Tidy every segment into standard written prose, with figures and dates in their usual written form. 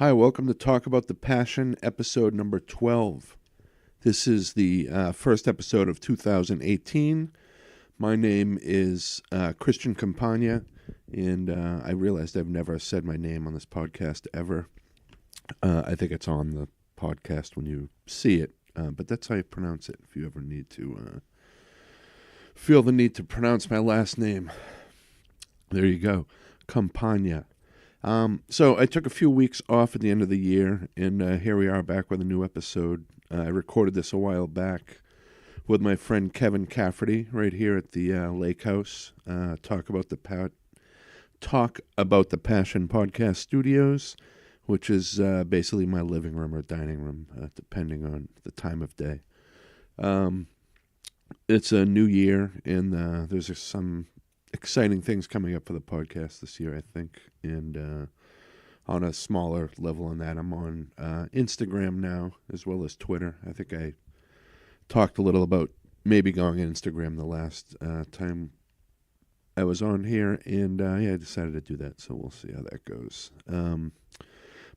Hi, welcome to Talk About the Passion, episode number 12. This is the first episode of 2018. My name is Christian Campagna, and I realized I've never said my name on this podcast ever. I think it's on the podcast when you see it, but that's how you pronounce it if you ever need to feel the need to pronounce my last name. There you go, Campagna. So I took a few weeks off at the end of the year, and here we are back with a new episode. I recorded this a while back with my friend Kevin Cafferty right here at the Lake House. Talk about the Passion Podcast Studios, which is basically my living room or dining room, depending on the time of day. It's a new year, and there's some exciting things coming up for the podcast this year, I think. And on a smaller level than that, I'm on Instagram now as well as Twitter. I think I talked a little about maybe going on Instagram the last time I was on here, and I decided to do that, so we'll see how that goes.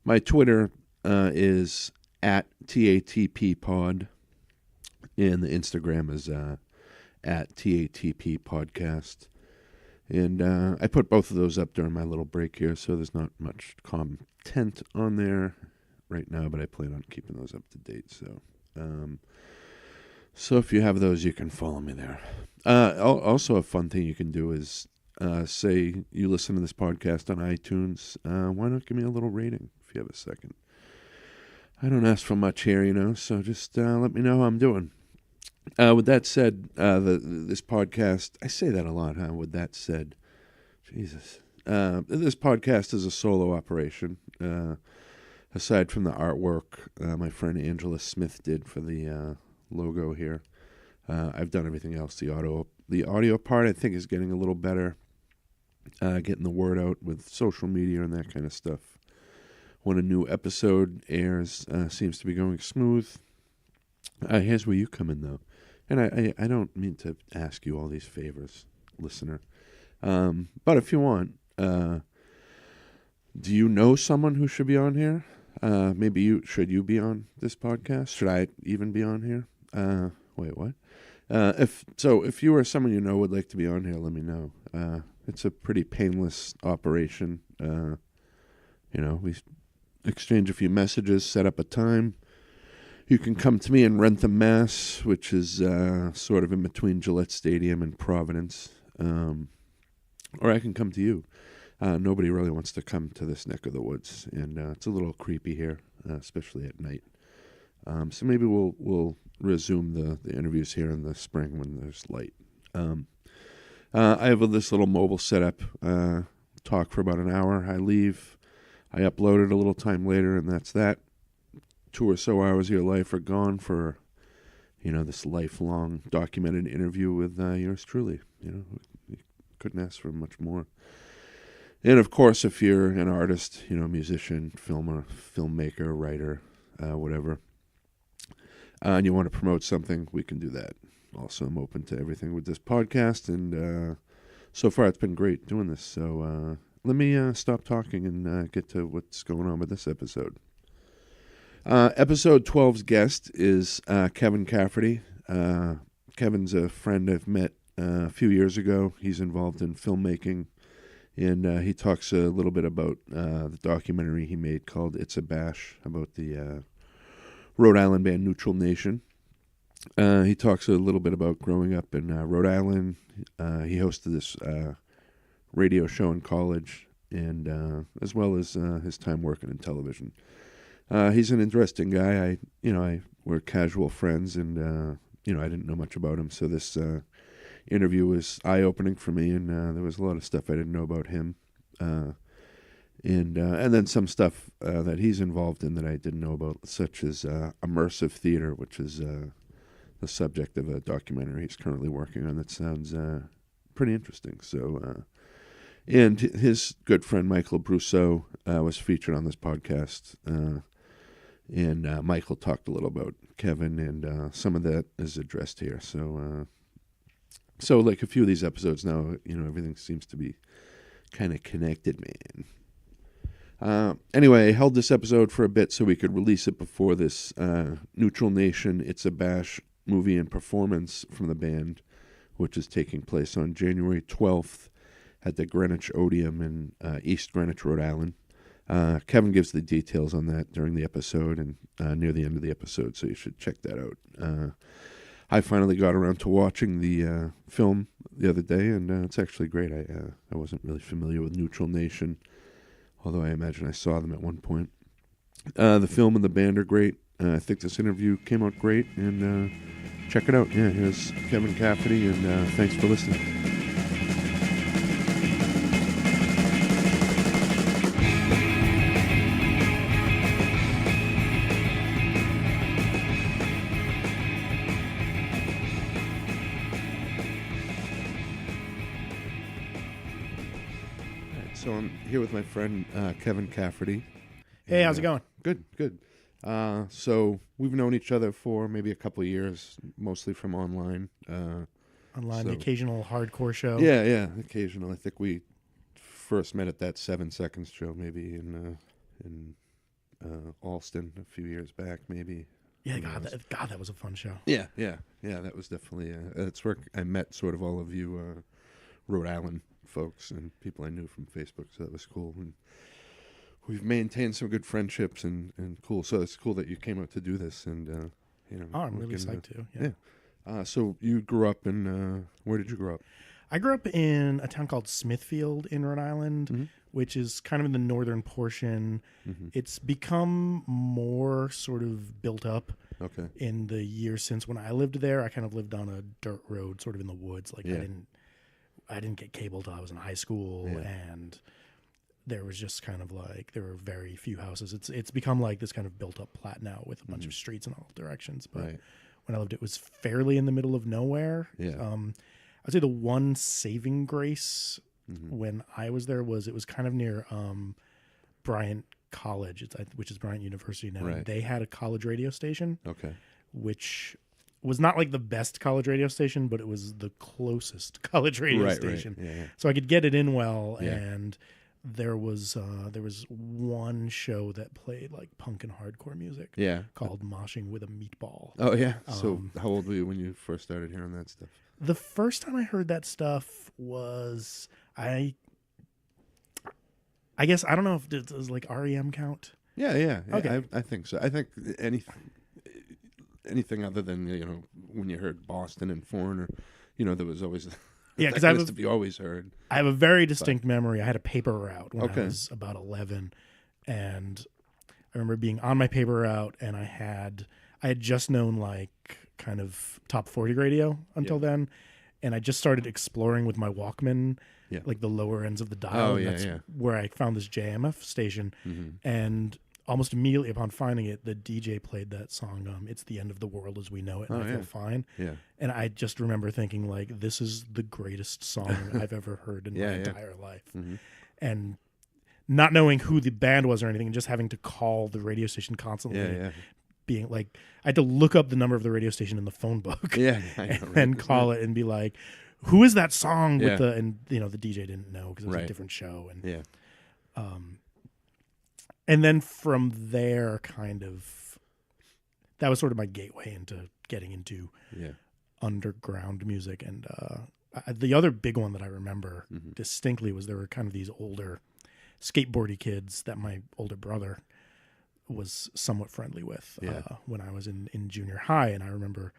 My Twitter is at TATPpod, and the Instagram is at TATP Podcast. And I put both of those up during my little break here, so there's not much content on there right now, but I plan on keeping those up to date. So if you have those, you can follow me there. Also, a fun thing you can do is say you listen to this podcast on iTunes. Why not give me a little rating if you have a second? I don't ask for much here, so just let me know how I'm doing. With that said, this podcast, I say that a lot, huh? With that said, Jesus. This podcast is a solo operation. Aside from the artwork my friend Angela Smith did for the logo here, I've done everything else. The audio part, I think, is getting a little better. Getting the word out with social media and that kind of stuff. When a new episode airs, seems to be going smooth. Here's where you come in, though. And I don't mean to ask you all these favors, listener. But if you want, do you know someone who should be on here? Should you be on this podcast? Should I even be on here? Wait, what? If you or someone you know would like to be on here, let me know. It's a pretty painless operation. We exchange a few messages, set up a time. You can come to me in Rentham, Mass., which is sort of in between Gillette Stadium and Providence. Or I can come to you. Nobody really wants to come to this neck of the woods, and it's a little creepy here, especially at night. So maybe we'll resume the interviews here in the spring when there's light. I have this little mobile setup, talk for about an hour. I leave. I upload it a little time later, and that's that. 2 or so hours of your life are gone for, this lifelong documented interview with yours truly. You couldn't ask for much more. And of course, if you're an artist, musician, filmmaker, writer, whatever, and you want to promote something, we can do that. Also, I'm open to everything with this podcast, and so far it's been great doing this. So let me stop talking and get to what's going on with this episode. Episode 12's guest is Kevin Cafferty. Kevin's a friend I've met a few years ago. He's involved in filmmaking, and he talks a little bit about the documentary he made called It's a Bash, about the Rhode Island band Neutral Nation. He talks a little bit about growing up in Rhode Island. He hosted this radio show in college, and as well as his time working in television. He's an interesting guy. We're casual friends, and I didn't know much about him, so this interview was eye-opening for me, and there was a lot of stuff I didn't know about him, and then some stuff that he's involved in that I didn't know about, such as immersive theater, which is the subject of a documentary he's currently working on that sounds pretty interesting. So, and his good friend Michael Brousseau was featured on this podcast. And Michael talked a little about Kevin, and some of that is addressed here. So like a few of these episodes now, everything seems to be kind of connected, man. Anyway, I held this episode for a bit so we could release it before this Neutral Nation It's a Bash movie and performance from the band, which is taking place on January 12th at the Greenwich Odeum in East Greenwich, Rhode Island. Kevin gives the details on that during the episode and near the end of the episode, so you should check that out. I finally got around to watching the film the other day, and it's actually great. I wasn't really familiar with Neutral Nation, although I imagine I saw them at one point. The film and the band are great. I think this interview came out great, and check it out. Yeah, here's Kevin Cafferty, and thanks for listening. So I'm here with my friend Kevin Cafferty. Hey, how's it going? Good. So we've known each other for maybe a couple of years, mostly from online. The occasional hardcore show. Yeah, occasional. I think we first met at that 7 Seconds show, maybe in Alston a few years back, maybe. Yeah, that was a fun show. Yeah. That was definitely that's where I met sort of all of you Rhode Island folks and people I knew from Facebook, so that was cool. And we've maintained some good friendships and cool. So it's cool that you came out to do this, and I'm really psyched too. Yeah. So you grew up in where did you grow up? I grew up in a town called Smithfield in Rhode Island, Mm-hmm. which is kind of in the northern portion. Mm-hmm. It's become more sort of built up Okay. in the years since when I lived there. I kind of lived on a dirt road, sort of in the woods. Like Yeah. I didn't get cable till I was in high school, Yeah. and there was just kind of like there were very few houses. It's become like this kind of built up plat now with a bunch of streets in all directions. But Right. when I lived, it was fairly in the middle of nowhere. Yeah. I'd say the one saving grace Mm-hmm. when I was there was it was kind of near Bryant College, which is Bryant University now. Right. They had a college radio station, Okay. which was not like the best college radio station, but it was the closest college radio station. Right. Yeah. So I could get it in well, Yeah. and there was one show that played like punk and hardcore music Yeah. called Moshing with a Meatball. Oh yeah. So how old were you when you first started hearing that stuff? The first time I heard that stuff was I guess I don't know if it does like REM count. Yeah. Okay. I think so. I think anything other than when you heard Boston and Foreigner, there was always Yeah, because to be always heard. I have a very distinct memory. I had a paper route when Okay. I was about 11, and I remember being on my paper route, and I had just known like kind of top 40 radio until then, and I just started exploring with my Walkman, Yeah. like the lower ends of the dial. Oh, and yeah, that's yeah. where I found this JMF station, and almost immediately upon finding it, the DJ played that song, It's the End of the World as We Know It, and I Feel Fine. Yeah. And I just remember thinking, like, this is the greatest song I've ever heard in my entire life. Mm-hmm. And not knowing who the band was or anything, and just having to call the radio station constantly, Yeah. being like, I had to look up the number of the radio station in the phone book Yeah. I know, and right? then call it and be like, who is that song Yeah. with the, and the DJ didn't know because it was Right. a different show. And Yeah. And then from there, kind of, that was sort of my gateway into getting into Yeah. underground music. And the other big one that I remember Mm-hmm. distinctly was there were kind of these older skateboardy kids that my older brother was somewhat friendly with when I was in junior high. And I remember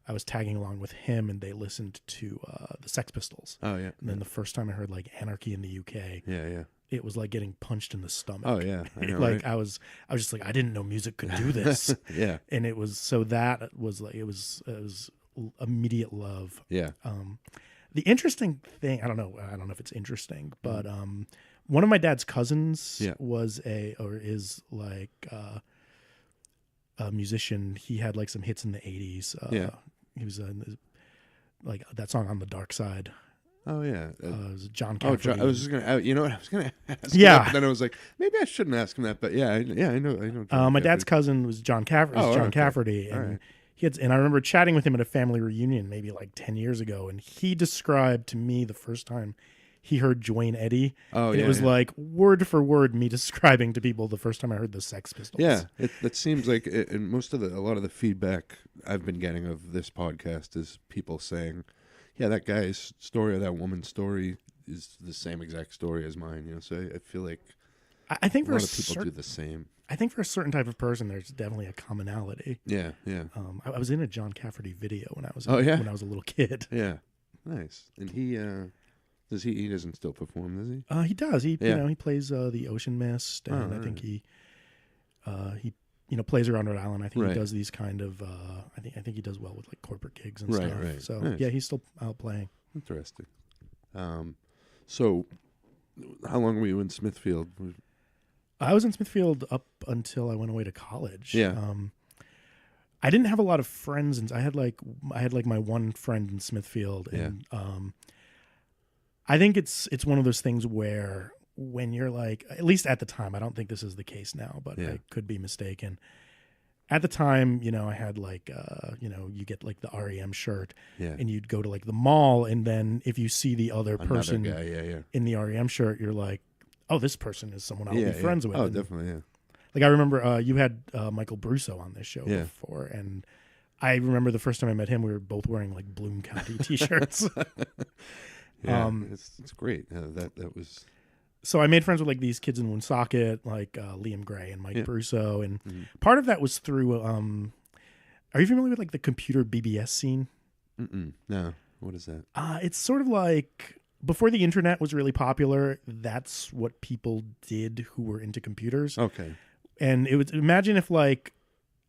I was tagging along with him, and they listened to the Sex Pistols. Oh yeah. And then the first time I heard like Anarchy in the UK, Yeah. it was like getting punched in the stomach. Oh yeah. I know, Like right? I was just like, I didn't know music could do this. Yeah. And it was, so that was like, it was immediate love. Yeah. The interesting thing, I don't know if it's interesting, but one of my dad's cousins is like a musician. He had like some hits in the 80s. He was like that song On the Dark Side. Oh yeah. It was John Oh, Cafferty. I was just gonna. I was gonna ask. Yeah. That, but then I was like, maybe I shouldn't ask him that. But I know. John my dad's Cafferty. cousin was John Cafferty. Oh, okay. Cafferty, All and right. and I remember chatting with him at a family reunion maybe like 10 years ago, and he described to me the first time he heard Dwayne Eddy. Oh, and yeah. It was like word for word me describing to people the first time I heard the Sex Pistols. Yeah, it seems like and a lot of the feedback I've been getting of this podcast is people saying, yeah, that guy's story or that woman's story is the same exact story as mine. You know, so I feel like I think a lot of people do the same. I think for a certain type of person, there's definitely a commonality. Yeah, yeah. I was in a John Cafferty video when I was when I was a little kid. Yeah, nice. And he doesn't still perform, does he? He does. He he plays the Ocean Mist, and I think he plays around Rhode Island. I think he does these kind of I think he does well with like corporate gigs and stuff. Right. So nice. yeah, he's still out playing. Interesting. So how long were you in Smithfield? I was in Smithfield up until I went away to college. Yeah. I didn't have a lot of friends, and I had like my one friend in Smithfield, and I think it's one of those things where when you're like, at least at the time, I don't think this is the case now, but I could be mistaken. At the time, I had like, you get like the REM shirt, and you'd go to like the mall, and then if you see the other person in the REM shirt, you're like, oh, this person is someone I'll be friends with. Oh, and, definitely, yeah. Like I remember you had Michael Brusso on this show before, and I remember the first time I met him, we were both wearing like Bloom County T-shirts. It's great. That was. So I made friends with like these kids in Woonsocket, like Liam Gray and Mike Brusso, and part of that was through. Are you familiar with like the computer BBS scene? No, what is that? It's sort of like before the internet was really popular. That's what people did who were into computers. Okay, and it was imagine if like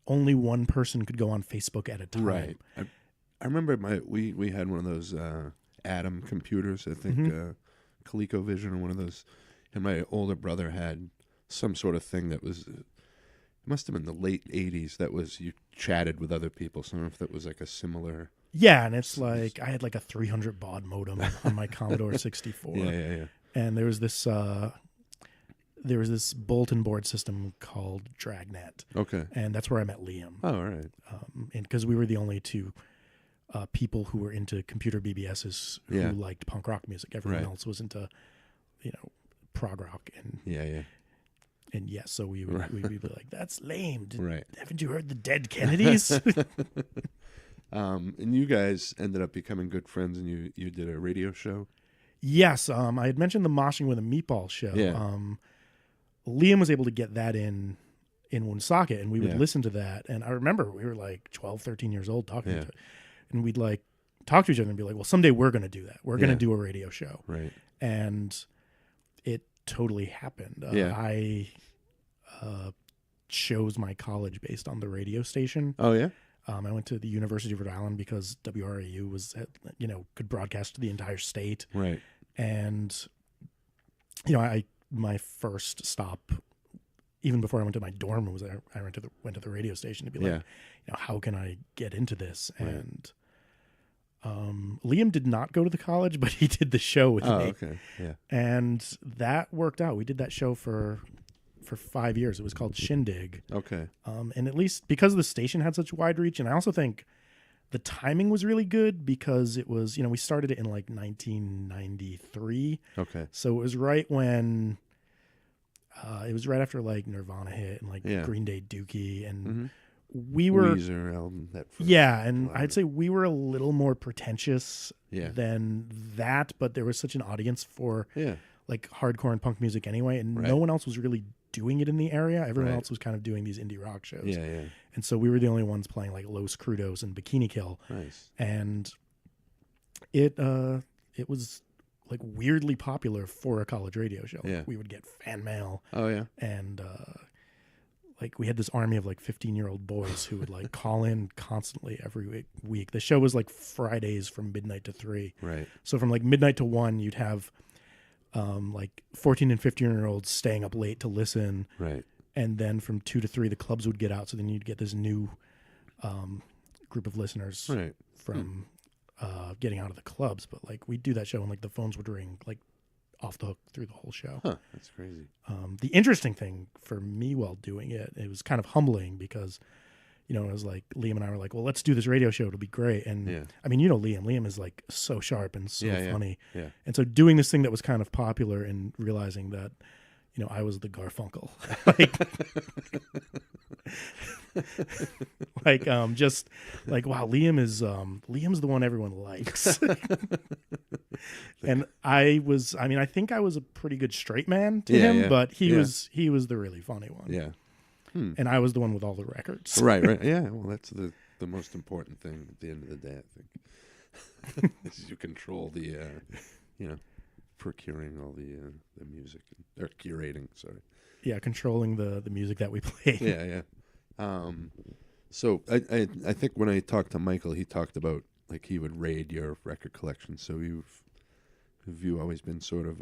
only one person could go on Facebook at a time. Right. I remember we had one of those Atom computers. I think ColecoVision or one of those. And my older brother had some sort of thing that was, it must have been the late 80s, that was, you chatted with other people. So I don't know if that was like a similar. Yeah, and it's like, I had like a 300 baud modem on my Commodore 64. Yeah. And there was this bulletin board system called Dragnet. Okay. And that's where I met Liam. Oh, all right. And because we were the only two people who were into computer BBSs who liked punk rock music. Everyone else was into, prog rock and so we would be like, that's lame. Haven't you heard the Dead Kennedys? And you guys ended up becoming good friends, and you did a radio show. Yes, I had mentioned the Moshing with a Meatball show. Yeah. Liam was able to get that in Woonsocket, and we would listen to that. And I remember we were like 12, 13 years old talking to it, and we'd like talk to each other and be like, well, someday we're going to do that. We're going to do a radio show. Right. And it totally happened. I chose my college based on the radio station. Oh, yeah? I went to the University of Rhode Island because WRAU was, could broadcast to the entire state. Right. And, my first stop, even before I went to my dorm, was I went to the radio station to be like, how can I get into this? Right. And Liam did not go to the college, but he did the show with me. Okay. Yeah. And that worked out. We did that show for 5 years. It was called Shindig. Okay. And at least because the station had such wide reach, and I also think the timing was really good because it was, we started it in like 1993. Okay. So it was right when, it was right after like Nirvana hit and like Green Day Dookie, and we were Weezer album, and I'd say we were a little more pretentious than that, but there was such an audience for like hardcore and punk music anyway, and no one else was really doing it in the area. Everyone else was kind of doing these indie rock shows. Yeah. And so we were the only ones playing like Los Crudos and Bikini Kill. Nice. And it was like weirdly popular for a college radio show. Yeah. We would get fan mail. Oh, yeah. And like we had this army of like 15-year-old boys who would like call in constantly every week. The show was like Fridays from midnight to 3. Right. So from like midnight to 1, you'd have like 14 and 15-year-olds staying up late to listen. Right. And then from 2 to 3, the clubs would get out. So then you'd get this new group of listeners from getting out of the clubs. But like we'd do that show and like the phones would ring like off the hook through the whole show. Huh, that's crazy. The interesting thing for me while doing it, it was kind of humbling because it was like Liam and I were like, well, let's do this radio show. It'll be great. And I mean, Liam is like so sharp and so funny. Yeah. And so doing this thing that was kind of popular and realizing that, I was the Garfunkel, just like, wow, Liam's the one everyone likes. And I think I was a pretty good straight man to him, but he was the really funny one. Yeah. And I was the one with all the records. Right. Yeah. Well, that's the most important thing at the end of the day, I think. Is you control the, procuring all the music, or curating, sorry. Yeah, controlling the music that we play. Yeah. So I think when I talked to Michael, he talked about like he would raid your record collection. So have you always been sort of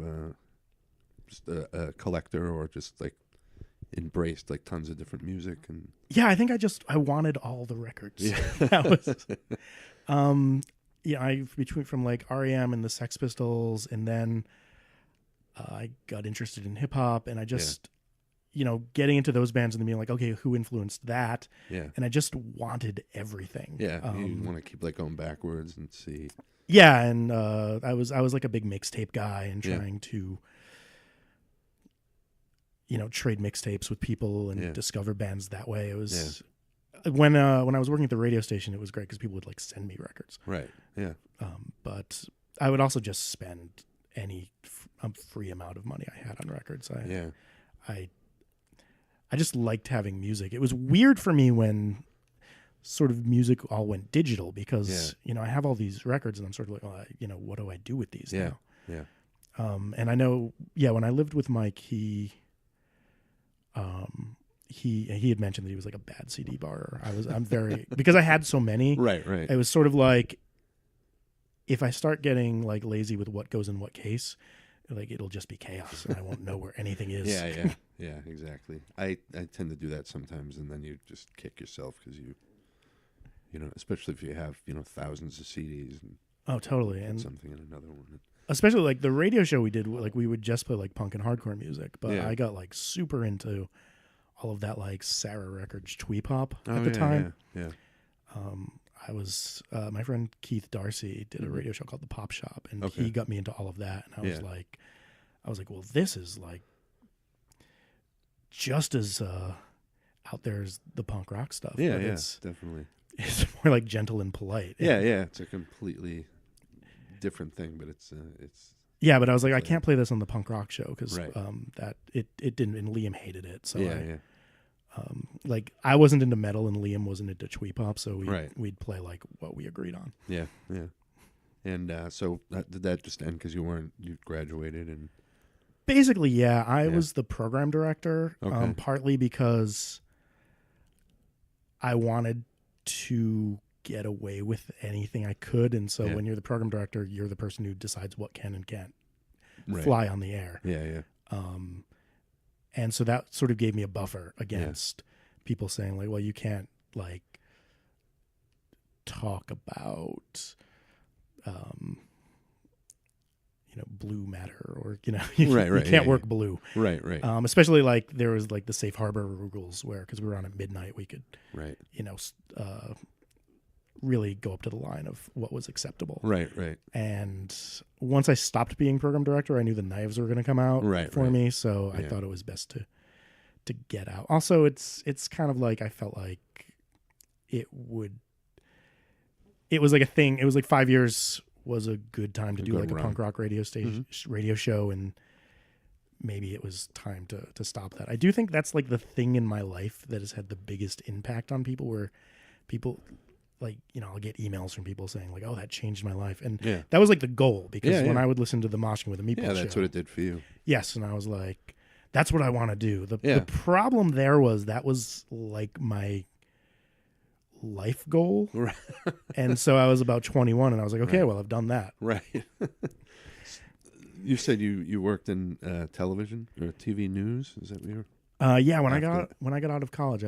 just a collector, or just like embraced like tons of different music? And yeah, I think I wanted all the records. Yeah. That was between from like REM and the Sex Pistols, and then I got interested in hip hop, and I just getting into those bands and then being like, okay, who influenced that? Yeah. And I just wanted everything. Yeah. You want to keep like going backwards and see. Yeah, and I was like a big mixtape guy and trying to trade mixtapes with people and discover bands that way. It was when I was working at the radio station, it was great because people would like send me records. Right. Yeah. But I would also just spend any free amount of money I had on records. I just liked having music. It was weird for me when sort of music all went digital because, I have all these records and I'm sort of like, what do I do with these now? Yeah. And I know, when I lived with Mike, he had mentioned that he was like a bad CD borrower. I'm very, because I had so many. Right. It was sort of like, if I start getting like lazy with what goes in what case, like it'll just be chaos and I won't know where anything is. Yeah, exactly. I tend to do that sometimes, and then you just kick yourself because especially if you have thousands of CDs. And oh, totally. And something in another one. Especially like the radio show we did, like we would just play like punk and hardcore music, but I got like super into all of that like Sarah Records twee pop at the time. Yeah. I was my friend Keith Darcy did a radio show called The Pop Shop, and he got me into all of that. And I was like, well, this is like just as out there as the punk rock stuff. Yeah, definitely. It's more like gentle and polite. Yeah. It's a completely different thing, but it's. Yeah, but I was like, I can't play this on the punk rock show because that it didn't, and Liam hated it. So like I wasn't into metal and Liam wasn't into twee pop, so we'd play like what we agreed on. Yeah. And so did that just end because you graduated? And basically, I was the program director, partly because I wanted to get away with anything I could, and so when you're the program director, you're the person who decides what can and can't fly on the air. And so that sort of gave me a buffer against people saying like, well, you can't like talk about blue matter, or you can't work blue, right. Especially like there was like the safe harbor rules where, because we were on at midnight, we could really go up to the line of what was acceptable. Right. And once I stopped being program director, I knew the knives were going to come out for me. So I thought it was best to get out. Also, it's kind of like, I felt like it was like a thing. It was like 5 years was a good time to do like a punk rock radio station, radio show. And maybe it was time to stop that. I do think that's like the thing in my life that has had the biggest impact on people, where people, like, I'll get emails from people saying like, oh, that changed my life. And that was like the goal, because when I would listen to the Moshing with a Meatball show. That's what it did for you. Yes. And I was like, that's what I want to do. The problem there was that was like my life goal. Right. And so I was about 21 and I was like, okay, well, I've done that. Right. You said you worked in television or TV news. Is that what you were? When I got out of college,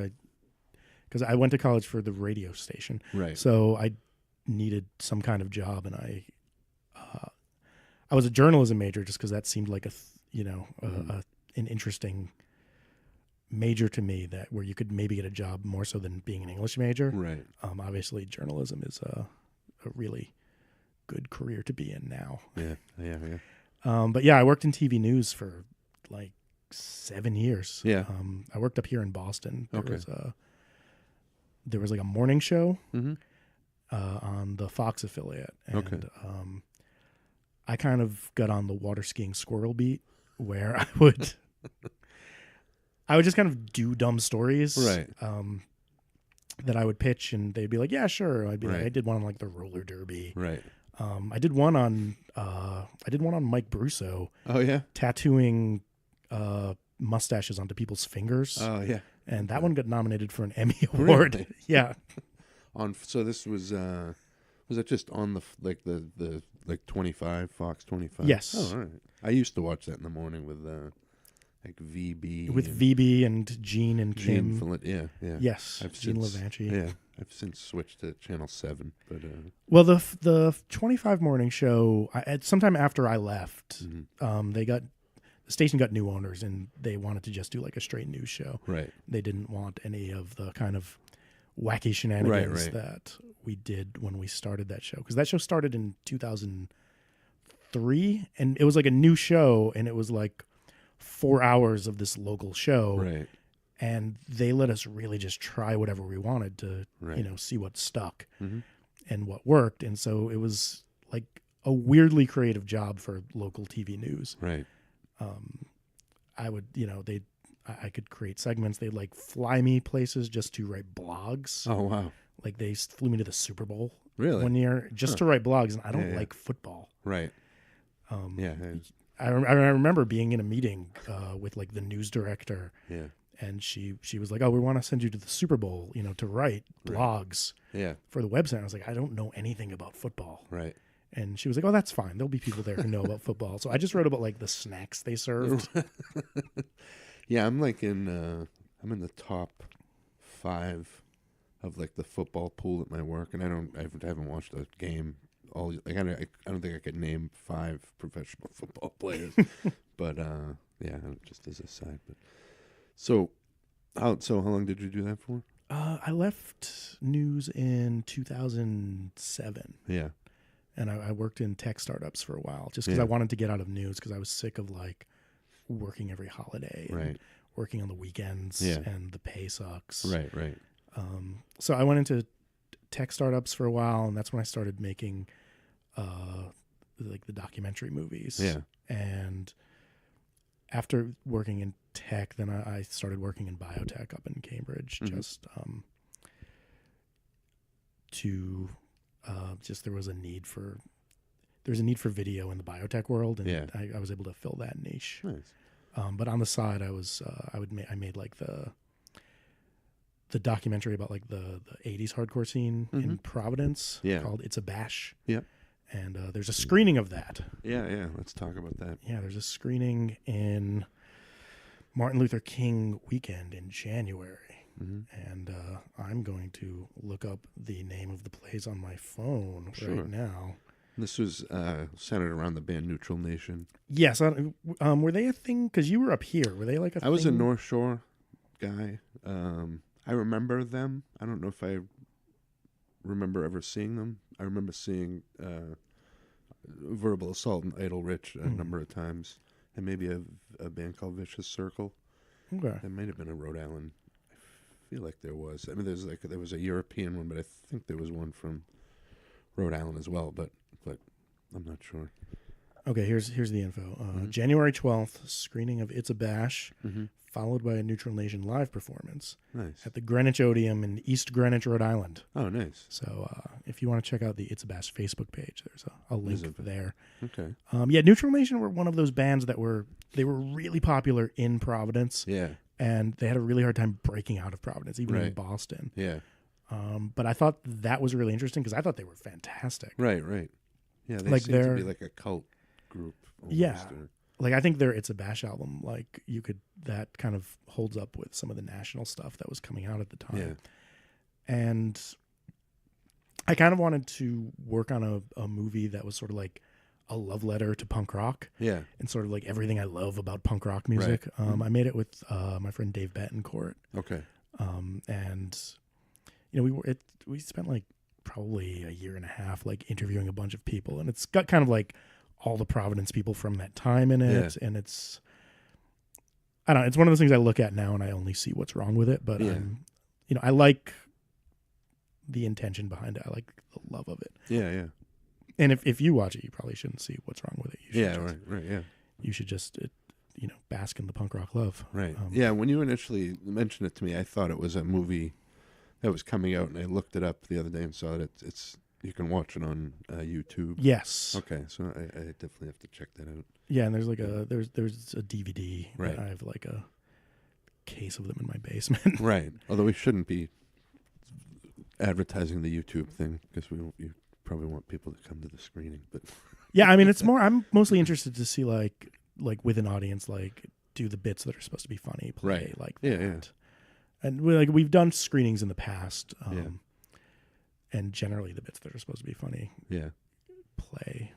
because I went to college for the radio station. Right. So I needed some kind of job, and I was a journalism major just because that seemed like an interesting major to me that where you could maybe get a job more so than being an English major. Right. Obviously, journalism is a really good career to be in now. Yeah. But yeah, I worked in TV news for like 7 years. Yeah. I worked up here in Boston. Okay. There was like a morning show Mm-hmm. On the Fox affiliate. And Okay. I kind of got on the water skiing squirrel beat where I would just kind of do dumb stories. Right. That I would pitch and they'd be like, yeah, sure. I'd be like, Right. I did one on like the roller derby. Right. I did one on Mike Brusso Oh yeah. tattooing mustaches onto people's fingers. Oh yeah. And that one got nominated for an Emmy Award. Really? Yeah. So this was it just on the 25 Fox 25? Yes. Oh, all right. I used to watch that in the morning with like VB With and VB and Gene and Kim. Yeah. Yes. I've Gene since- Levanchi. Yeah, I've since switched to Channel 7, but Well, the 25 morning show, sometime after I left, mhm. the station got new owners and they wanted to just do like a straight news show. Right. They didn't want any of the kind of wacky shenanigans Right. that we did when we started that show. Because that show started in 2003 and it was like a new show and it was like 4 hours of this local show. Right. And they let us really just try whatever we wanted to, Right. see what stuck Mhm. and what worked. And so it was like a weirdly creative job for local TV news. Right. I would, I could create segments. They'd like fly me places just to write blogs. Oh wow. Like they flew me to the Super Bowl Really? one year just to write blogs. And I don't Yeah. like football. Right. Yeah. I remember being in a meeting with like the news director. Yeah. And she was like, oh, we want to send you to the Super Bowl, to write blogs Yeah. for the website. I was like, I don't know anything about football. Right. And she was like, oh, that's fine. There'll be people there who know about football. So I just wrote about like the snacks they served. Yeah, I'm in the top 5 of like the football pool at my work, and I haven't watched a game all. Like I don't think I could name 5 professional football players, but yeah, just as a side. But so how long did you do that for? I left news in 2007. Yeah. And I worked in tech startups for a while just because Yeah. I wanted to get out of news because I was sick of like working every holiday and Right. working on the weekends Yeah. and the pay sucks. Right. Right. So I went into tech startups for a while and that's when I started making like the documentary movies. Yeah. And after working in tech, then I started working in biotech up in Cambridge just there was a need for video in the biotech world, and Yeah. I was able to fill that niche. Nice. But on the side, I made like the documentary about like the 80s hardcore scene in Providence called It's a Bash. Yep. And there's a screening of that. Yeah. Yeah. Let's talk about that. Yeah, there's a screening in Martin Luther King weekend in January. And I'm going to look up the name of the place on my phone right now. This was centered around the band Neutral Nation. Yes. Were they a thing? Because you were up here. Were they like a thing? I was a North Shore guy. I remember them. I don't know if I remember ever seeing them. I remember seeing Verbal Assault and Idle Rich a number of times. And maybe a band called Vicious Circle. Okay. It might have been a Rhode Island. I feel like there was. I mean, there was a European one, but I think there was one from Rhode Island as well. But I'm not sure. Okay, here's the info. January 12th, screening of It's a Bash, followed by a Neutral Nation live performance Nice. at the Greenwich Odeum in East Greenwich, Rhode Island. Oh, nice. So if you want to check out the It's a Bash Facebook page, there's a link there. Okay. Yeah, Neutral Nation were one of those bands that were really popular in Providence. Yeah. And they had a really hard time breaking out of Providence, even in Right. Boston. Yeah. But I thought that was really interesting because I thought they were fantastic. Right. Yeah, they Like seem to they're- be like a cult group. Almost, Yeah. or- Like I think their It's a Bash album, like that kind of holds up with some of the national stuff that was coming out at the time. Yeah. And I kind of wanted to work on a movie that was sort of like a love letter to punk rock. Yeah. And sort of like everything I love about punk rock music. Right. I made it with my friend Dave Betancourt. Okay. And we spent like probably a year and a half like interviewing a bunch of people, and it's got kind of like all the Providence people from that time in it. And it's one of those things I look at now and I only see what's wrong with it, but I like the intention behind it. I like the love of it. Yeah. And if you watch it, you probably shouldn't see what's wrong with it. You should right. Yeah. You should just bask in the punk rock love. Right. When you initially mentioned it to me, I thought it was a movie that was coming out, and I looked it up the other day and saw that it's you can watch it on YouTube. Yes. Okay, so I definitely have to check that out. Yeah, and there's like there's a DVD. Right. I have like a case of them in my basement. Right. Although we shouldn't be advertising the YouTube thing because you probably want people to come to the screening, but yeah, I mean it's more. I'm mostly interested to see like with an audience, like do the bits that are supposed to be funny play like that. Yeah. And we've done screenings in the past, and generally the bits that are supposed to be funny play.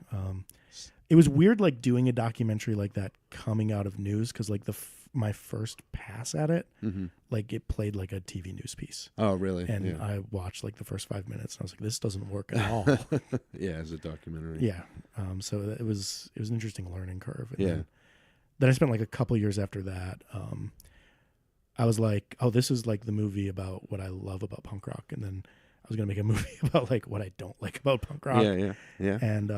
It was weird like doing a documentary like that coming out of news because like my first pass at it, like it played like a TV news piece. Oh, really? And I watched like the first 5 minutes and I was like, this doesn't work at all. Yeah, as a documentary. Yeah. So it was an interesting learning curve. And then I spent like a couple years after that. I was like, oh, this is like the movie about what I love about punk rock. And then I was going to make a movie about like what I don't like about punk rock. Yeah. And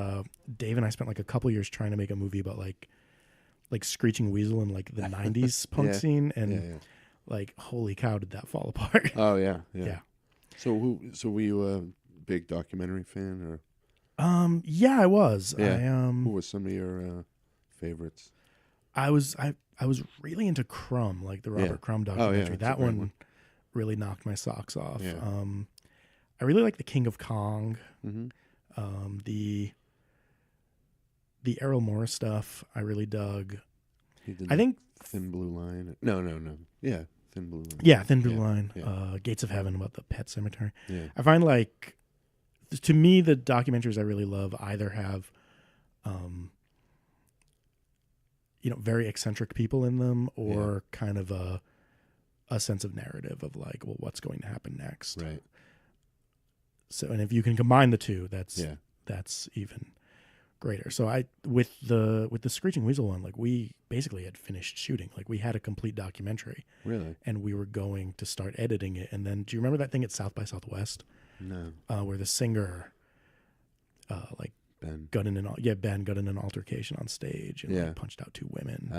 Dave and I spent like a couple years trying to make a movie about like Screeching Weasel and like the 90s punk scene. And like, holy cow, did that fall apart. Oh, yeah. So were you a big documentary fan or? Yeah, I was. Yeah. Who was some of your favorites? I was really into Crumb, like the Robert Crumb documentary. Yeah, that one really knocked my socks off. Yeah. I really like the King of Kong. Mm-hmm. The Errol Morris stuff I really dug. I think Thin Blue Line. No. Yeah, Thin Blue Line. Yeah, Thin Blue Line. Yeah. Gates of Heaven about the pet cemetery. Yeah. I find like, to me, the documentaries I really love either have very eccentric people in them, or kind of a sense of narrative of like, well, what's going to happen next? Right. So, and if you can combine the two, that's even greater. So with the Screeching Weasel one, like we basically had finished shooting. Like we had a complete documentary. Really? And we were going to start editing it. And then, do you remember that thing at South by Southwest? No. Where the singer, Ben got in an altercation on stage and like, punched out two women.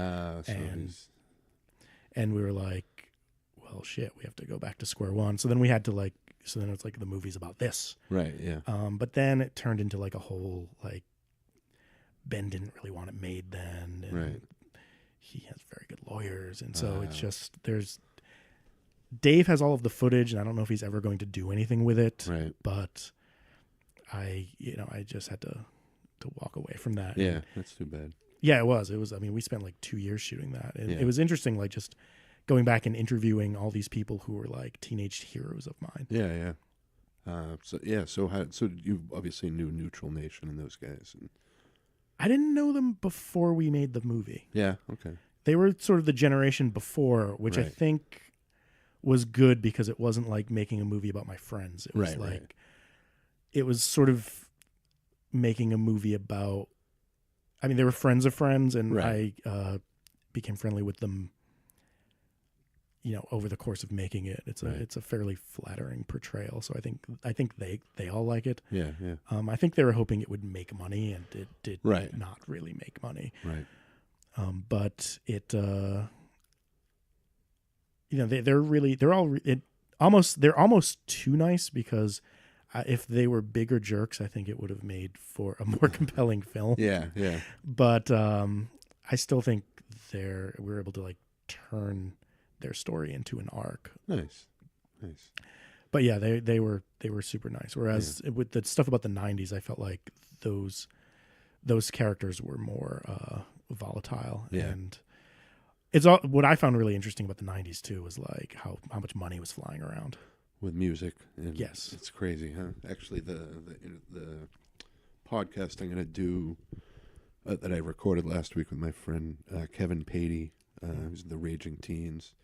And we were like, well, shit, we have to go back to square one. So then we had to so then it's like the movie's about this. Right, yeah. But then it turned into like a whole, like, Ben didn't really want it made then. And he has very good lawyers. And so it's just, Dave has all of the footage, and I don't know if he's ever going to do anything with it. Right. But I just had to walk away from that. Yeah, that's too bad. Yeah, it was. I mean, we spent like 2 years shooting that. And it was interesting, like just going back and interviewing all these people who were like teenage heroes of mine. Yeah. So you obviously knew Neutral Nation and those guys. And I didn't know them before we made the movie. Yeah, okay. They were sort of the generation before, which I think was good because it wasn't like making a movie about my friends. It was it was sort of making a movie about, I mean, they were friends of friends, and I became friendly with them, over the course of making it. It's a fairly flattering portrayal. So I think they all like it. Yeah. I think they were hoping it would make money, and it did not really make money. Right. But it, they're almost too nice, because if they were bigger jerks, I think it would have made for a more compelling film. Yeah. But I still think we're able to like turn their story into an arc. Nice. But yeah, they were super nice. Whereas with the stuff about the 90s, I felt like those characters were more volatile. Yeah. And it's all, what I found really interesting about the 90s too was like how much money was flying around with music. And yes, it's crazy, huh? Actually, the podcast I'm going to do that I recorded last week with my friend Kevin Cafferty, who's the Raging Teens.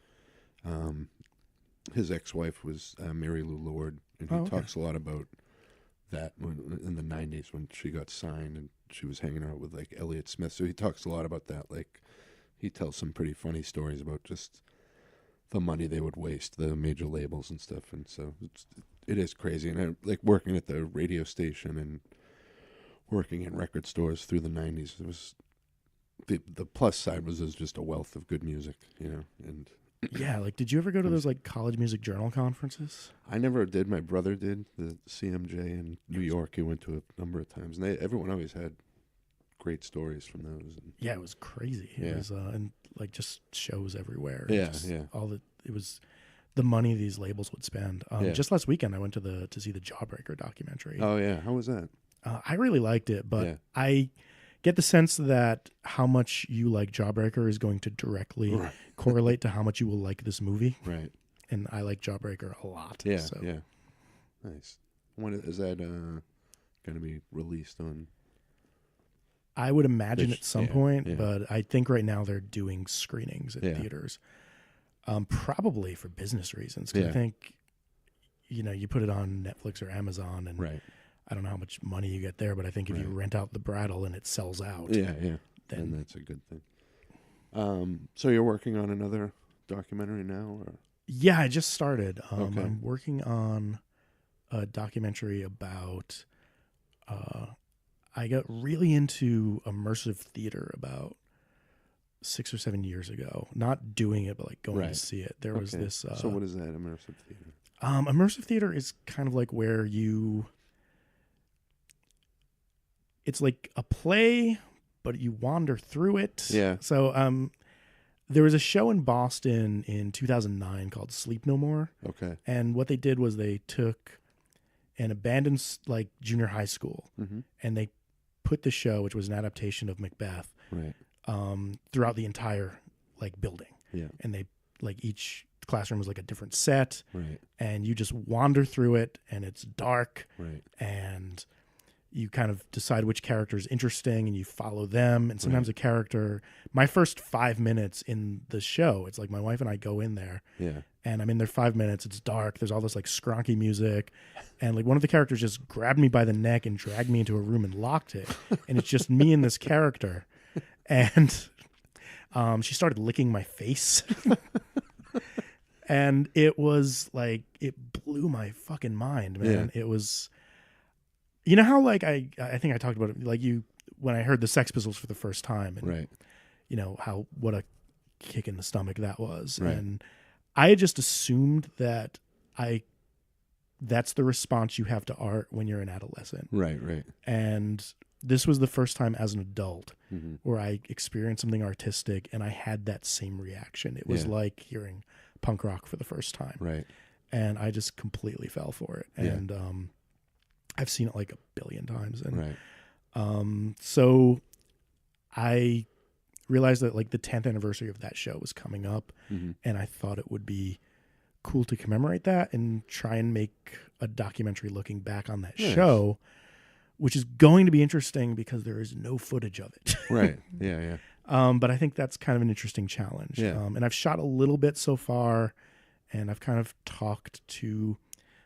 His ex-wife was Mary Lou Lord, and he talks a lot about that in the 90s when she got signed and she was hanging out with like Elliott Smith. So he talks a lot about that. Like, he tells some pretty funny stories about just the money they would waste, the major labels and stuff. And so it is crazy. And I like working at the radio station and working in record stores through the 90s. It was the plus side was there's just a wealth of good music, you know. And yeah, like, did you ever go to those like college music journal conferences? I never did. My brother did, the CMJ in New York. He went to a number of times, and everyone always had great stories from those. And yeah, it was crazy. It was and like just shows everywhere. Yeah, just yeah. It was the money these labels would spend. Just last weekend, I went to see the Jawbreaker documentary. Oh yeah, how was that? I really liked it, but I get the sense that how much you like Jawbreaker is going to directly correlate to how much you will like this movie. Right. And I like Jawbreaker a lot. Yeah, so. yeah. Nice. When is that going to be released on? I would imagine at some point, but I think right now they're doing screenings at theaters. Probably for business reasons. 'Cause I think, you know, you put it on Netflix or Amazon and I don't know how much money you get there, but I think if you rent out the Brattle and it sells out, then that's a good thing. So you're working on another documentary now, or? Yeah, I just started. I'm working on a documentary about. I got really into immersive theater about 6 or 7 years ago. Not doing it, but like going to see it. There was this. So what is that, immersive theater? Immersive theater is kind of like where you. It's like a play, but you wander through it. Yeah. So there was a show in Boston in 2009 called Sleep No More. Okay. And what they did was they took an abandoned like junior high school and they put the show, which was an adaptation of Macbeth, throughout the entire like building. Yeah. And they like each classroom was like a different set. Right. And you just wander through it and it's dark. Right. And you kind of decide which character is interesting and you follow them. And sometimes a character, my first 5 minutes in the show, it's like my wife and I go in there and I'm in there 5 minutes. It's dark. There's all this like skronky music. And like one of the characters just grabbed me by the neck and dragged me into a room and locked it. And it's just me and this character. And she started licking my face. And it was like, it blew my fucking mind, man. It was... You know how like I think I talked about it like when I heard the Sex Pistols for the first time and you know what a kick in the stomach that was and I had just assumed that that's the response you have to art when you're an adolescent. Right. And this was the first time as an adult where I experienced something artistic and I had that same reaction. It was like hearing punk rock for the first time. Right. And I just completely fell for it. And I've seen it like a billion times. And so I realized that like the 10th anniversary of that show was coming up and I thought it would be cool to commemorate that and try and make a documentary looking back on that show, which is going to be interesting because there is no footage of it. But I think that's kind of an interesting challenge. And I've shot a little bit so far and I've kind of talked to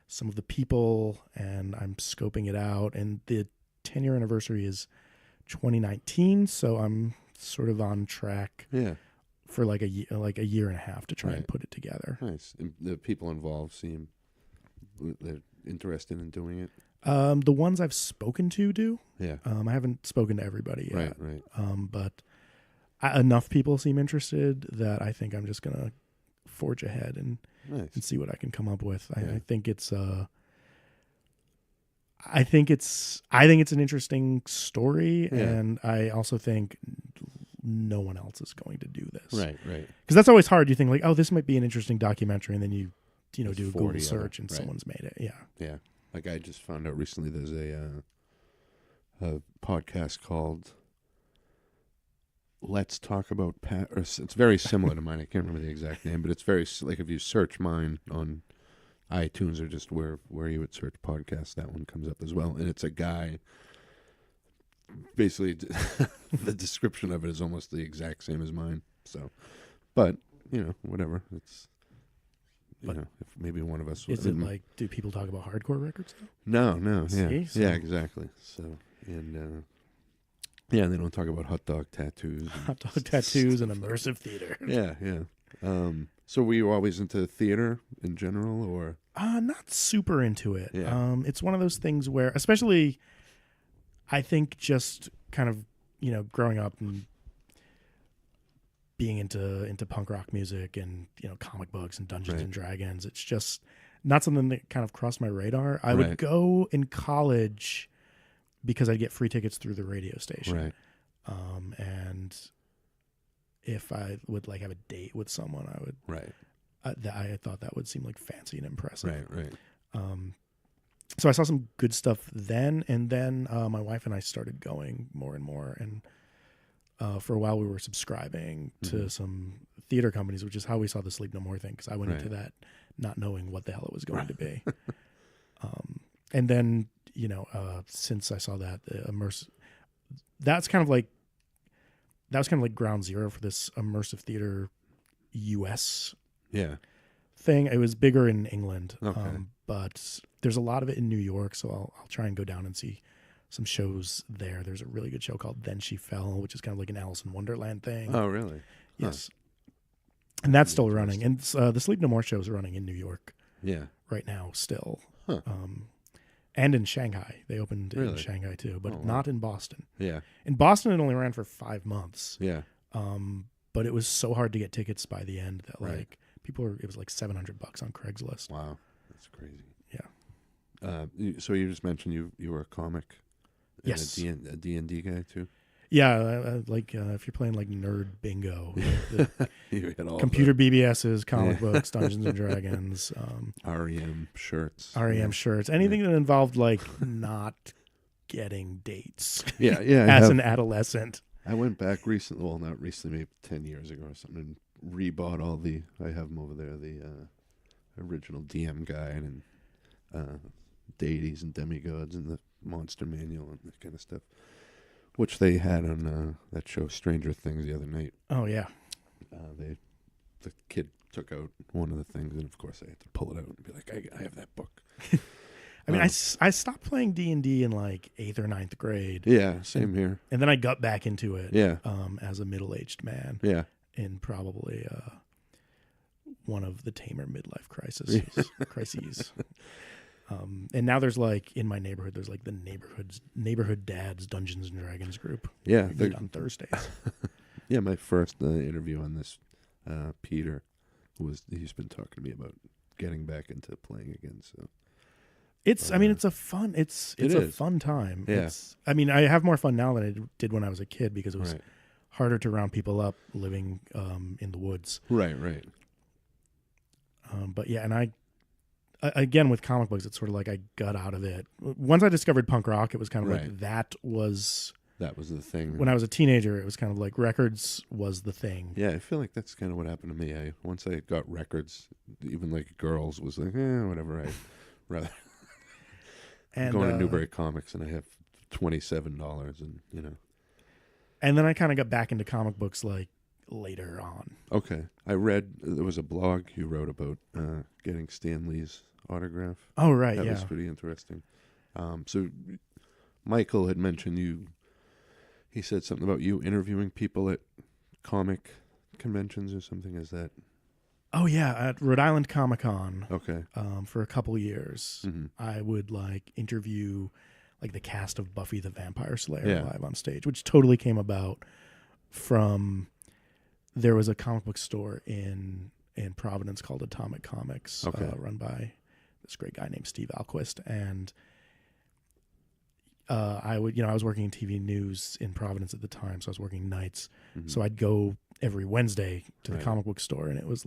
some of the people and I'm scoping it out, and the 10-year anniversary is 2019. So I'm sort of on track for like a year and a half to try and put it together. Nice. And the people involved seem they're interested in doing it. The ones I've spoken to do. Yeah. I haven't spoken to everybody yet. Right. But enough people seem interested that I think I'm just going to forge ahead and see what I can come up with. I think it's an interesting story, and I also think no one else is going to do this. Right. Because that's always hard. You think like, oh, this might be an interesting documentary, and then you do a Google search and someone's made it. Yeah. Like I just found out recently, there's a podcast called Let's Talk About it's very similar to mine. I can't remember the exact name, but it's very like if you search mine on iTunes or just where you would search podcasts, that one comes up as well. And it's a guy basically the description of it is almost the exact same as mine. So, but whatever. It's if maybe one of us. Is it like? Do people talk about hardcore records though? No. See? Yeah, exactly. So and. Yeah, they don't talk about hot dog tattoos. Hot dog tattoos and immersive theater. Yeah. So were you always into theater in general, or? Not super into it. Yeah. It's one of those things where, especially, I think just kind of, growing up and being into punk rock music and, comic books and Dungeons and Dragons, it's just not something that kind of crossed my radar. I would go in college because I'd get free tickets through the radio station. Right. And if I would have a date with someone, I would. Right. I thought that would seem like fancy and impressive. Right. So I saw some good stuff then, and then my wife and I started going more and more. And for a while, we were subscribing to some theater companies, which is how we saw the Sleep No More thing, because I went into that not knowing what the hell it was going to be. And then, since I saw that, that was kind of like ground zero for this immersive theater US thing. It was bigger in England, but there's a lot of it in New York, so I'll try and go down and see some shows there. There's a really good show called Then She Fell, which is kind of like an Alice in Wonderland thing. Oh, really? Yes. Huh. And that's still running. And the Sleep No More show is running in New York right now still. Huh. And in Shanghai. They opened in Shanghai too, but not in Boston. Yeah. In Boston, it only ran for 5 months. Yeah. But it was so hard to get tickets by the end that it was like $700 on Craigslist. Wow. That's crazy. Yeah. So you just mentioned you were a comic. Yes. And a D&D guy too? Yeah. If you're playing like Nerd Bingo, you hit all computer BBSs, comic books, Dungeons and Dragons, REM shirts. REM shirts, anything that involved not getting dates. Yeah. As an adolescent. I went back recently, well, not recently, maybe 10 years ago or something, and rebought all I have them over there, the original DM guide and deities and demigods and the monster manual and that kind of stuff, which they had on that show Stranger Things the other night. Oh, yeah. The kid took out one of the things, and of course I had to pull it out and be like, I have that book. I mean, I stopped playing D&D in 8th or 9th grade. Yeah, same here. And then I got back into it as a middle-aged man. Yeah. In probably one of the tamer midlife crises. And now there's in my neighborhood, there's the neighborhood dads Dungeons and Dragons group. Yeah. We meet on Thursdays. Yeah, my first interview on this, Peter, he's been talking to me about getting back into playing again, so. It's a fun time. Yeah. I have more fun now than I did when I was a kid because it was harder to round people up living in the woods. Right. But yeah, and I again with comic books, it's sort of I got out of it. Once I discovered punk rock, it was kind of that was the thing. When I was a teenager, it was kind of records was the thing. Yeah, I feel like that's kind of what happened to me. Once I got records, even girls was whatever. I rather. And going to Newbury Comics, and I have $27, and And then I kind of got back into comic books later on. Okay, I read there was a blog you wrote about getting Stan Lee's autograph. Oh right, that was pretty interesting. So Michael had mentioned he said something about you interviewing people at comic conventions or something. Is that? Oh yeah, at Rhode Island Comic Con. Okay. For a couple years, I would interview the cast of Buffy the Vampire Slayer live on stage, which totally came about from there was a comic book store in Providence called Atomic Comics, run by this great guy named Steve Alquist, and I was working in TV news in Providence at the time, so I was working nights, so I'd go every Wednesday to the comic book store, and it was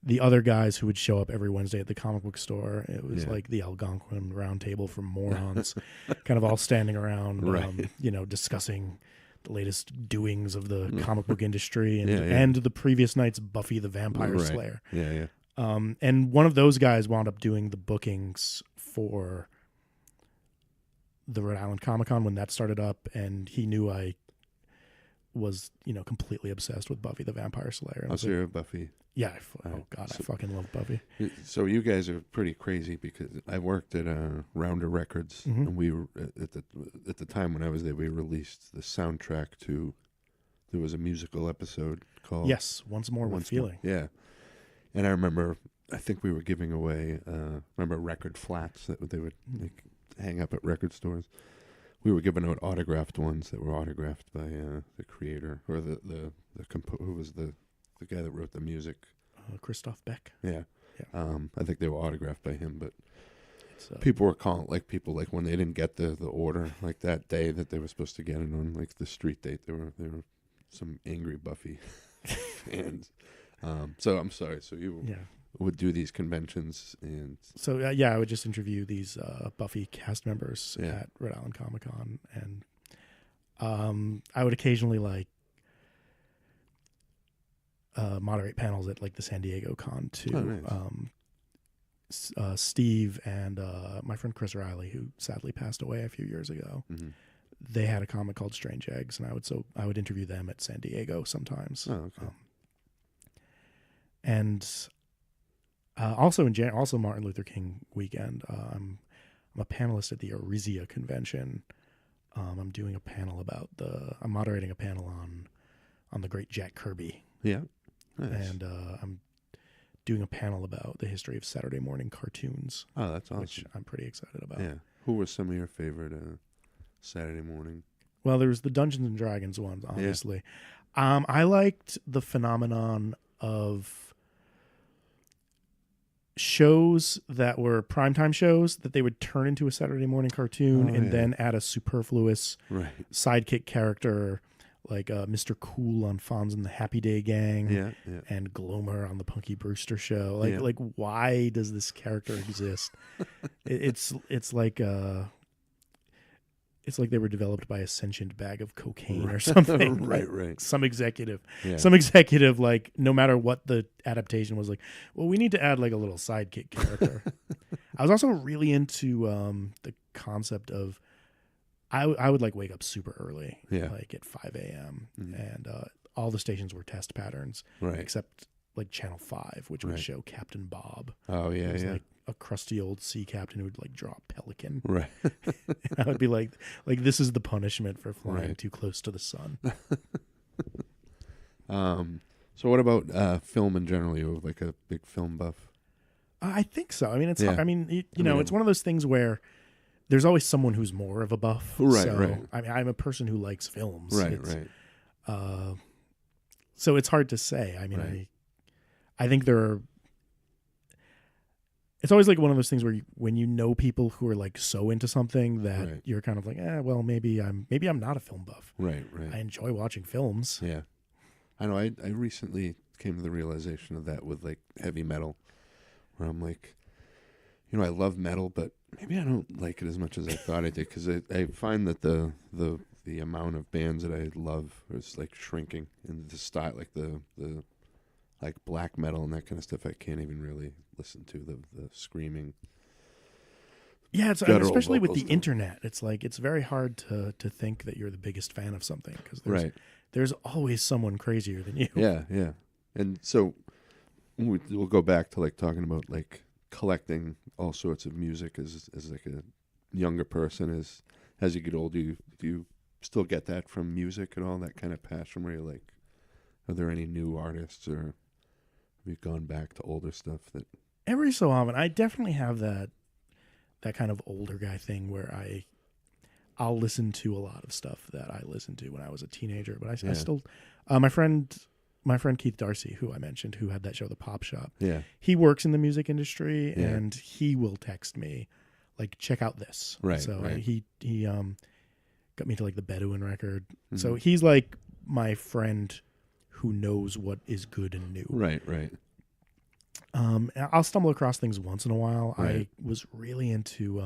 the other guys who would show up every Wednesday at the comic book store. It was the Algonquin Round Table for morons, kind of all standing around, discussing the latest doings of the comic book industry and the previous night's Buffy the Vampire Slayer. Yeah. And one of those guys wound up doing the bookings for the Rhode Island Comic Con when that started up, and he knew I was, completely obsessed with Buffy the Vampire Slayer. Oh, so you're a Buffy. Yeah. I fucking love Buffy. So you guys are pretty crazy because I worked at Rounder Records, and we were at the time when I was there, we released the soundtrack to. There was a musical episode called Once More with Feeling. Yeah, and I remember. I think we were giving away. Remember record flats that they would hang up at record stores. We were giving out autographed ones that were autographed by the creator or who was the guy that wrote the music. Christoph Beck. Yeah. I think they were autographed by him, but people were calling, people when they didn't get the order, that day that they were supposed to get it on, the street date, there were some angry Buffy fans. So I'm sorry. So you would do these conventions, and so I would just interview these Buffy cast members at Rhode Island Comic Con, and I would occasionally moderate panels at the San Diego Con too. Oh, nice. Steve and my friend Chris Riley, who sadly passed away a few years ago, they had a comic called Strange Eggs, and I would interview them at San Diego sometimes. Oh, okay. And also also Martin Luther King weekend, I'm a panelist at the Arisia convention. I'm doing a panel I'm moderating a panel on the great Jack Kirby. Yeah. Nice. And I'm doing a panel about the history of Saturday morning cartoons. Oh, that's awesome. Which I'm pretty excited about. Yeah. Who were some of your favorite Saturday morning? Well, there was the Dungeons and Dragons ones, obviously. Yeah. I liked the phenomenon of shows that were primetime shows that they would turn into a Saturday morning cartoon and then add a superfluous sidekick character like Mr. Cool on Fonz and the Happy Day Gang and Glomer on the Punky Brewster Show. Like why does this character exist? It's like they were developed by a sentient bag of cocaine or something. Right. Some executive, no matter what the adaptation was, well, we need to add a little sidekick character. I was also really into the concept of, I would wake up super early, at 5 a.m. And all the stations were test patterns, except Channel 5, which would show Captain Bob. Oh yeah, yeah. A crusty old sea captain who would draw a pelican. Right. I would be like this is the punishment for flying too close to the sun. So what about film in general? You have a big film buff? I think so. I mean, it's it's one of those things where there's always someone who's more of a buff. Right. I mean, I'm a person who likes films. Right. So it's hard to say. I mean, I think there are. It's always one of those things where when you know people who are so into something that you're kind of well, maybe I'm not a film buff. Right. I enjoy watching films. Yeah. I know. I recently came to the realization of that with heavy metal, where I'm I love metal, but maybe I don't like it as much as I thought I did, because I find that the amount of bands that I love is shrinking, and the style, the black metal and that kind of stuff, I can't even really listen to the screaming. Yeah, especially with the internet, it's it's very hard to think that you're the biggest fan of something, because there's always someone crazier than you. Yeah. And so we'll go back to talking about collecting all sorts of music as a younger person. As you get older, do you still get that from music at all, that kind of passion where you're are there any new artists, or have you gone back to older stuff? That every so often I definitely have that kind of older guy thing where I'll listen to a lot of stuff that I listened to when I was a teenager, but I still my friend Keith Darcy, who I mentioned, who had that show The Pop Shop, he works in the music industry, and he will text me check out this. He got me to the Bedouin record. So he's my friend who knows what is good and new. Right. I'll stumble across things once in a while. I was really into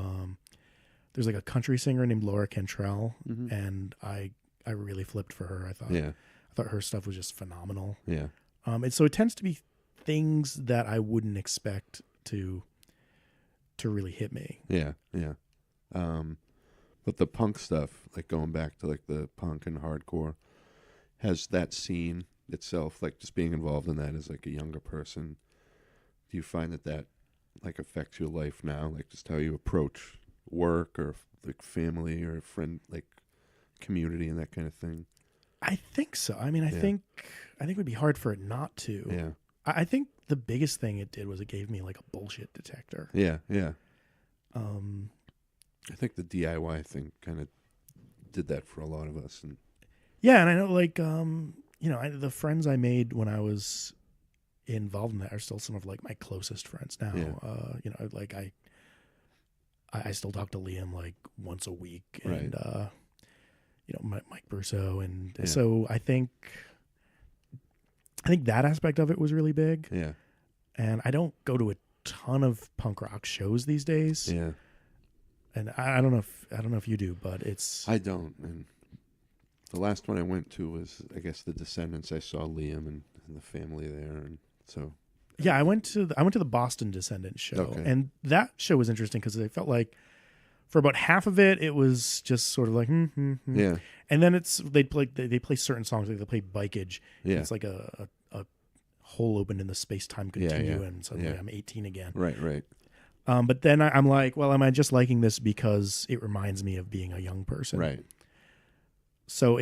there's a country singer named Laura Cantrell, and I really flipped for her. I thought her stuff was just phenomenal. Yeah. And so it tends to be things that I wouldn't expect to really hit me. Yeah. But the punk stuff, like going back to like the punk and hardcore, has that scene itself, like just being involved in that as like a younger person. Do you find that like affects your life now, like just how you approach work or like family or friend, like community and that kind of thing? I think so. I mean, I think it would be hard for it not to. Yeah. I think the biggest thing it did was it gave me like a bullshit detector. Yeah, yeah. I think the DIY thing kind of did that for a lot of us. And yeah, and I know like the friends I made when I was involved in that are still some of like my closest friends now. Yeah. Like I still talk to Liam like once a week, Right. and Mike Brusso, and so I think that aspect of it was really big. Yeah. And I don't go to a ton of punk rock shows these days. Yeah. And I don't know if you do, but it's I don't. And the last one I went to was, I guess, the Descendants. I saw Liam and the family there, and so yeah. I went to the Boston Descendants show, and that show was interesting because I felt like for about half of it, it was just sort of like yeah. And then they play certain songs, like they play Bikeage. Yeah. It's like a hole opened in the space-time continuum, and suddenly I'm 18 again. Right. But then I'm like, well, am I just liking this because it reminds me of being a young person? Right. So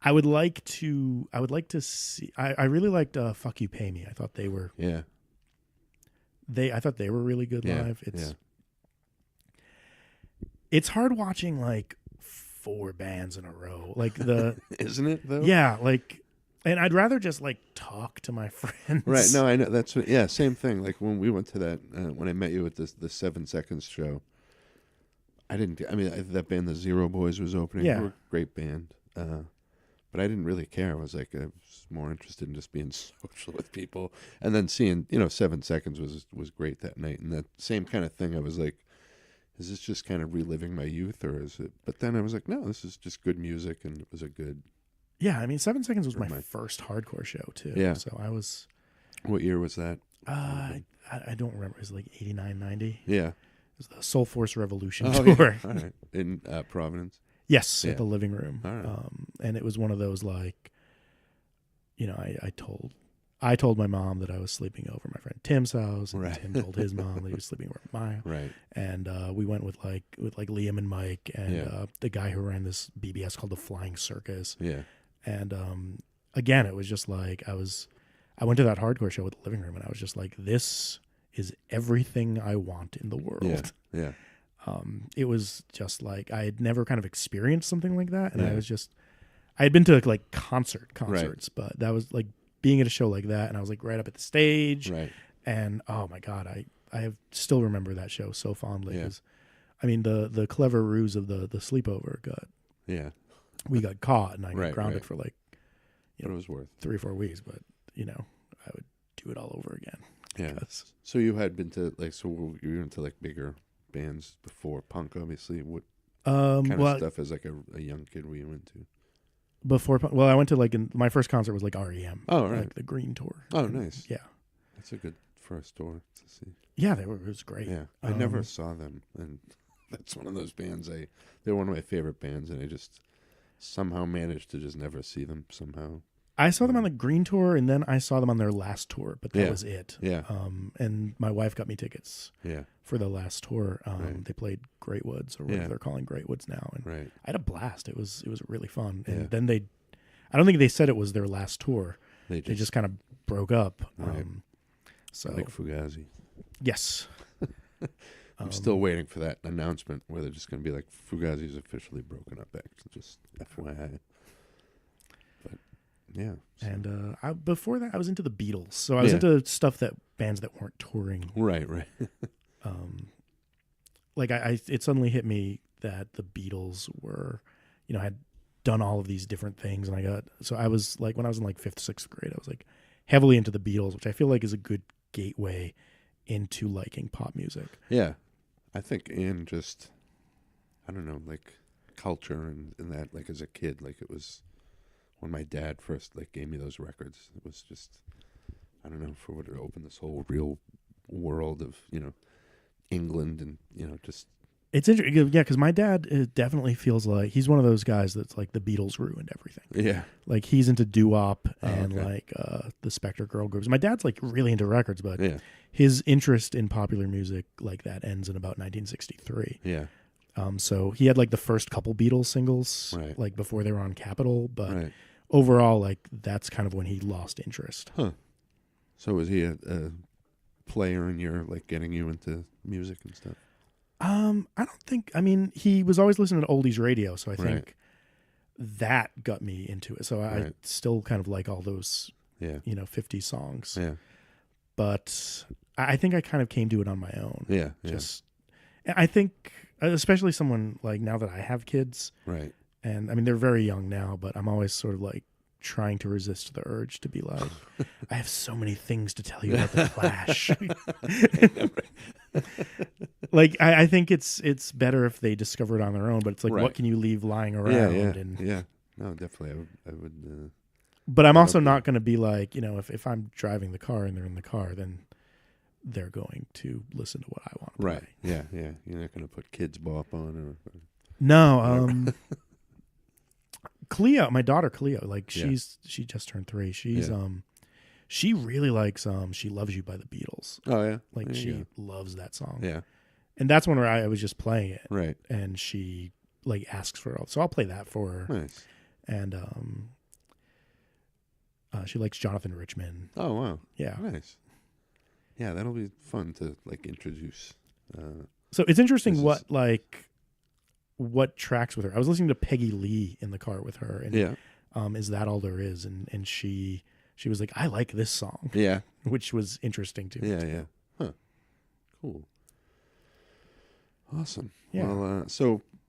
I would like to see. I really liked "Fuck You, Pay Me." I thought they were. Yeah. I thought they were really good live. It's hard watching like 4 bands in a row, like the isn't it though? Yeah, like, and I'd rather just like talk to my friends. Right. No, I know that's what. Yeah, same thing. Like when we went to that, when I met you at the 7 Seconds show. That band, the Zero Boys, was opening. Yeah. They were a great band. But I didn't really care. I was more interested in just being social with people. And then seeing, 7 Seconds was great that night. And that same kind of thing, I was like, is this just kind of reliving my youth, or is it? But then I was like, no, this is just good music, and it was a good. Yeah, I mean, 7 Seconds was my first hardcore show too. Yeah. So I was. What year was that? I don't remember. It was like 89, 90. Yeah. It was the Soul Force Revolution tour. Yeah. All right. In Providence. Yes, at the Living Room. All right. And it was one of those like, I told my mom that I was sleeping over at my friend Tim's house, and Tim told his mom that he was sleeping over at mine. Right. And we went with Liam and Mike and the guy who ran this BBS called the Flying Circus. Yeah. And again, it was just like I went to that hardcore show at the Living Room, and I was just like, this is everything I want in the world. Yeah. It was just like I had never kind of experienced something like that, and I had been to like concerts, but that was like being at a show like that, and I was like right up at the stage, right? And oh my god, I still remember that show so fondly. Yeah. I mean, the clever ruse of the sleepover we got caught, and I got grounded for like, but it was worth 3 or 4 weeks, but I would do it all over again. Yeah. So you had been to you were into like bigger bands before punk, obviously. What kind of stuff as like a young kid were you into? I went to my first concert was like REM. Oh, right. Like the Green Tour. Oh, nice. Yeah. That's a good first tour to see. Yeah, it was great. Yeah. I never saw them, and that's one of those bands they're one of my favorite bands, and I just somehow managed to just never see them somehow. I saw them on the Green Tour, and then I saw them on their last tour, but that was it. Yeah. And my wife got me tickets. Yeah. For the last tour. They played Great Woods, or whatever they're calling Great Woods now, and I had a blast. It was really fun. And then I don't think they said it was their last tour. They just kind of broke up. Right. So like Fugazi. Yes. I'm still waiting for that announcement where they're just going to be like, Fugazi's officially broken up. Just FYI. But yeah. So. And before that, I was into the Beatles. So I was into bands that weren't touring. Right. It suddenly hit me that the Beatles were, had done all of these different things, and I was like, when I was in like 5th, 6th grade, I was like heavily into the Beatles, which I feel like is a good gateway into liking pop music. Yeah, I think, and just, I don't know, like culture and that, like as a kid, like it was when my dad first like gave me those records, it was just, I don't know, for what it opened this whole real world of, England and, just It's interesting, yeah, because my dad definitely feels like he's one of those guys that's like the Beatles ruined everything. Yeah. Like he's into doo-wop and like the Spectre girl groups. My dad's like really into records, but his interest in popular music like that ends in about 1963. Yeah. So he had like the first couple Beatles singles like before they were on Capitol, but overall like that's kind of when he lost interest. Huh. So was he a player in your like getting you into music and stuff? I don't think. I mean, he was always listening to oldies radio, so I think that got me into it. So I still kind of like all those, 50s songs. Yeah. But I think I kind of came to it on my own. Yeah. I think, especially someone like now that I have kids. Right. And I mean, they're very young now, but I'm always sort of like trying to resist the urge to be like, I have so many things to tell you about the Clash. Like I think it's better if they discover it on their own, but it's like what can you leave lying around? Yeah. No, definitely. I would. But I'm also not going to be like, if I'm driving the car and they're in the car, then they're going to listen to what I want to play. Right. Yeah. You're not going to put Kids Bop on or. No. Cleo, my daughter Cleo, like she just turned 3. She's she really likes She Loves You by the Beatles. Oh yeah. Like she loves that song. Yeah. And that's when I was just playing it. Right. And she like asks for it. So I'll play that for her. Nice. And she likes Jonathan Richman. Oh wow. Yeah. Nice. Yeah, that'll be fun to like introduce. So it's interesting what tracks with her. I was listening to Peggy Lee in the car with her, and Is That All There Is? And she was like, I like this song. Yeah. Which was interesting too. Yeah. Huh. Cool. Awesome. Yeah. Well,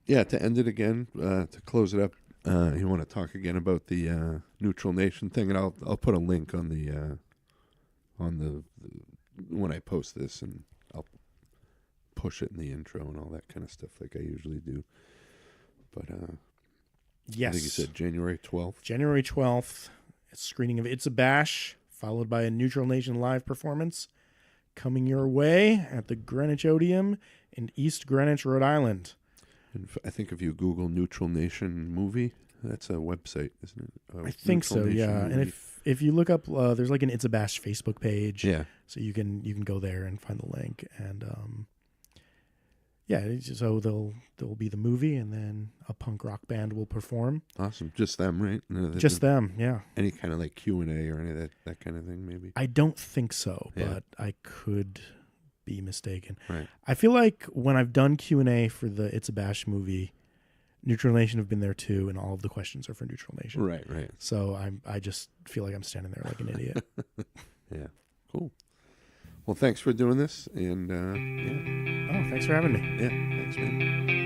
to end it again, to close it up, you want to talk again about the Neutral Nation thing, and I'll put a link on the when I post this, and I'll push it in the intro and all that kind of stuff like I usually do. But yes. I think you said January 12th. January 12th, a screening of It's a Bash, followed by a Neutral Nation live performance coming your way at the Greenwich Odeum in East Greenwich, Rhode Island. And I think if you Google Neutral Nation movie, that's a website, isn't it? I think so, yeah. Movie. And if you look up, there's like an It's a Bash Facebook page. Yeah. So you can go there and find the link. And so there'll be the movie, and then a punk rock band will perform. Awesome. Just them, right? Just them, yeah. Any kind of like Q&A or any of that kind of thing, maybe? I don't think so, but I could be mistaken. Right. I feel like when I've done Q&A for the It's a Bash movie, Neutral Nation have been there too, and all of the questions are for Neutral Nation. Right. So I just feel like I'm standing there like an idiot. Yeah. Cool. Well, thanks for doing this, and Oh, thanks for having me. Yeah, thanks, man.